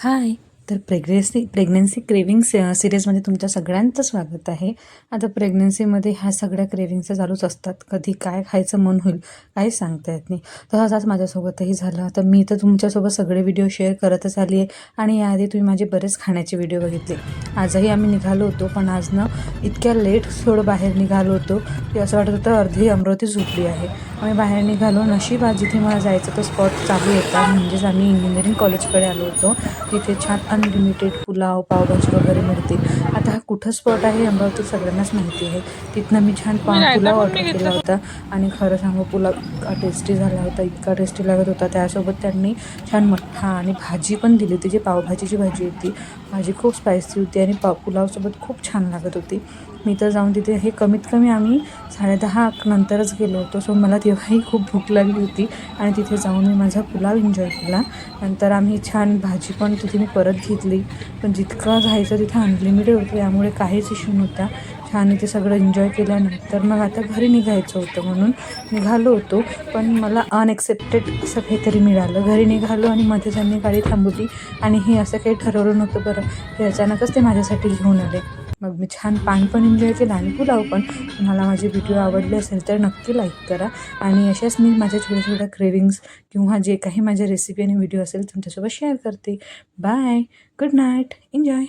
हाय. तर pregnancy cravings सिरीजमध्ये तुमच्या सगळ्यांचं स्वागत आहे. आता प्रेग्नन्सीमध्ये ह्या सगळ्या क्रेविंग्स चालूच असतात. कधी काय खायचं मन होईल काहीच सांगता येत नाही. तसंच माझ्यासोबतही झालं. तर मी तर तुमच्यासोबत सगळे व्हिडिओ शेअर करतच आली आहे आणि याआधी तुम्ही माझे बरेच खाण्याचे व्हिडिओ बघितले. आजही आम्ही निघालो होतो, पण आज ना इतक्या लेट थोडं बाहेर निघालो होतो की असं वाटत होतं अर्धी अमरावती झोपली आहे. आम्ही बाहेर निघालो. नशीब आज जिथे मला जायचं तो स्पॉट चालू होता, म्हणजेच आम्ही इंजिनिअरिंग कॉलेजकडे आलो होतो. तिथे छान अनलिमिटेड पुलाव पावभाजी वगैरे मिळते. आता हा कुठं स्पॉट आहे अमरावतीत सगळ्यांनाच माहिती आहे. तिथनं मी छान पुलाव ऑर्डर केला होता आणि खरं सांगू पुलाव इतका टेस्टी झाला होता, इतका टेस्टी लागत होता. त्यासोबत त्यांनी छान मठ्ठा आणि भाजी पण दिली होती, जी पावभाजीची भाजी होती. भाजी खूप स्पायसी होती आणि पुलावसोबत खूप छान लागत होती. मी तर जाऊन तिथे हे कमीत कमी आम्ही 10:30 नंतरच गेलो होतो. सो मला तेव्हाही खूप भूक लागली होती आणि तिथे जाऊन मी माझा पुलाव एन्जॉय केला. नंतर आम्ही छान भाजी पण तिथे मी परत घेतली. पण जितकं जायचं तिथं अनलिमिटेड होतं, त्यामुळे काहीच इश्यू नव्हता. छान इथे सगळं एन्जॉय केल्यानंतर मग आता घरी निघायचं होतं म्हणून निघालो होतो. पण मला अनएक्सेप्टेड असं काहीतरी मिळालं. घरी निघालो आणि मध्येच त्यांनी गाडी थांबवली आणि हे असं काही ठरवलं नव्हतं बरं. हे अचानकच ते माझ्यासाठी घेऊन आले. मग मी छान पान पण एन्जॉय केला आणि पुलाव पण. तुम्हाला माझे व्हिडिओ आवडले असेल तर नक्की लाईक करा आणि अशाच मी माझ्या छोट्या छोट्या क्रेविंग्स किंवा जे काही माझ्या रेसिपी आणि व्हिडिओ असेल तुमच्यासोबत शेअर करते. बाय. Good night. एन्जॉय.